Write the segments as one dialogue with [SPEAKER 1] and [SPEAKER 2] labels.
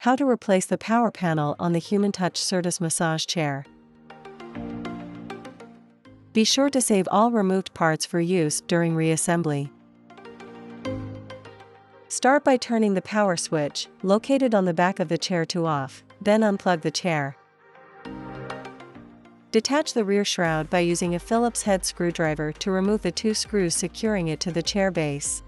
[SPEAKER 1] How to replace the power panel on the Human Touch Certus massage chair. Be sure to save all removed parts for use during reassembly. Start by turning the power switch, located on the back of the chair, to off, then unplug the chair. Detach the rear shroud by using a Phillips head screwdriver to remove the 2 screws securing it to the chair base.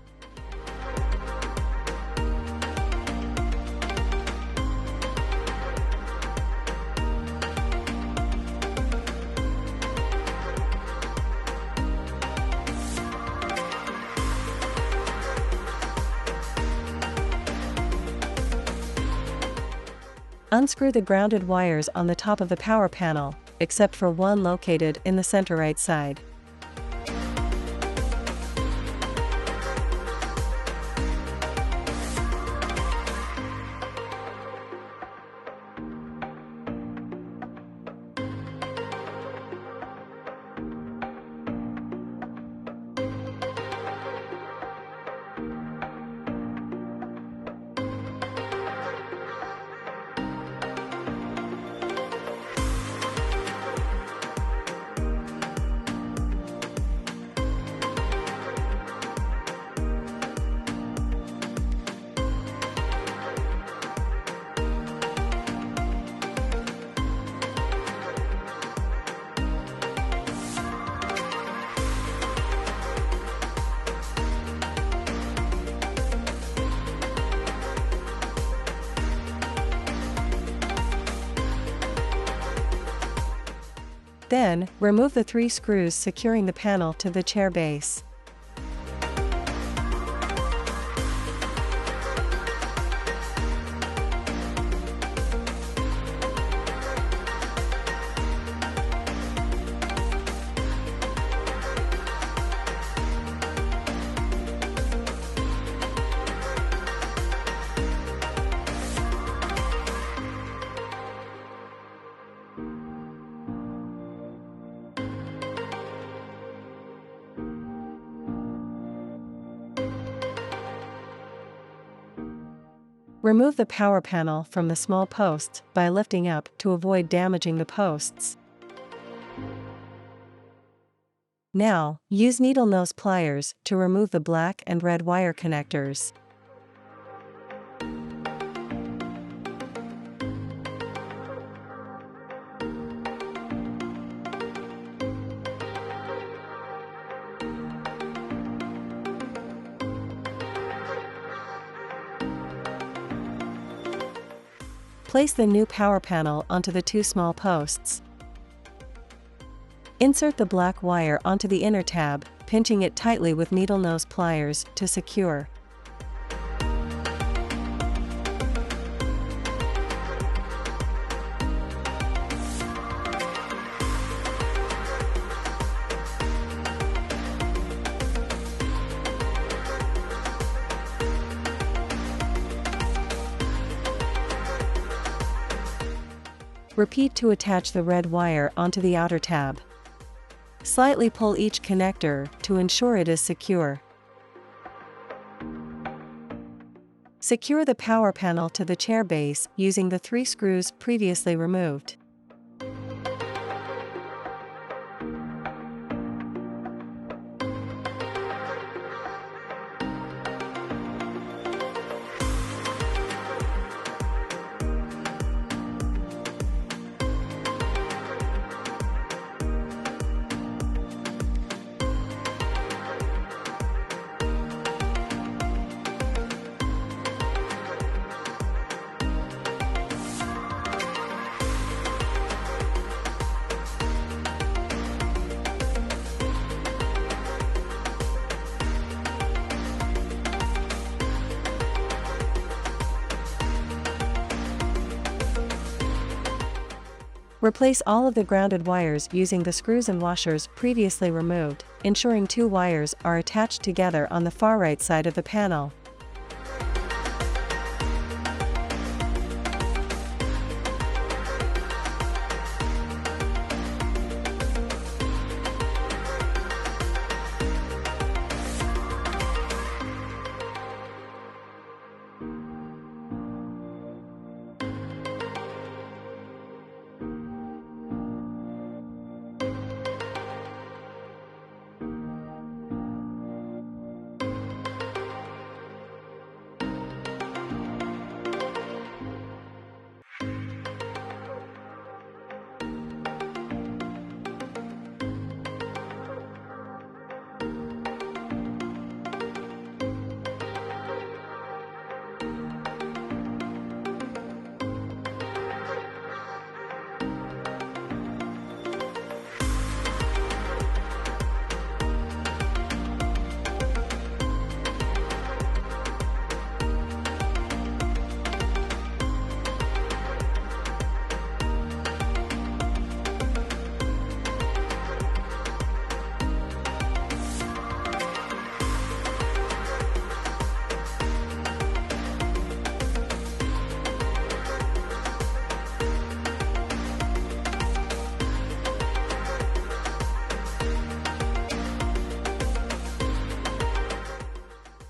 [SPEAKER 1] Unscrew the grounded wires on the top of the power panel, except for one located in the center right side. Then, remove the 3 screws securing the panel to the chair base. Remove the power panel from the small posts by lifting up to avoid damaging the posts. Now, use needle nose pliers to remove the black and red wire connectors. Place the new power panel onto the 2 small posts. Insert the black wire onto the inner tab, pinching it tightly with needle nose pliers to secure. Repeat to attach the red wire onto the outer tab. Slightly pull each connector to ensure it is secure. Secure the power panel to the chair base using the 3 screws previously removed. Replace all of the grounded wires using the screws and washers previously removed, ensuring 2 wires are attached together on the far right side of the panel.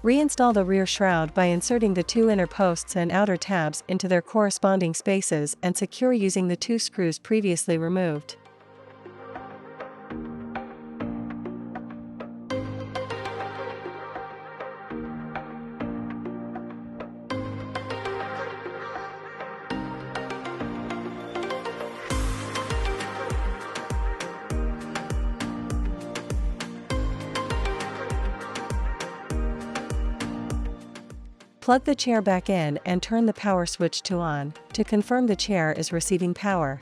[SPEAKER 1] Reinstall the rear shroud by inserting the 2 inner posts and outer tabs into their corresponding spaces and secure using the 2 screws previously removed. Plug the chair back in and turn the power switch to on, to confirm the chair is receiving power.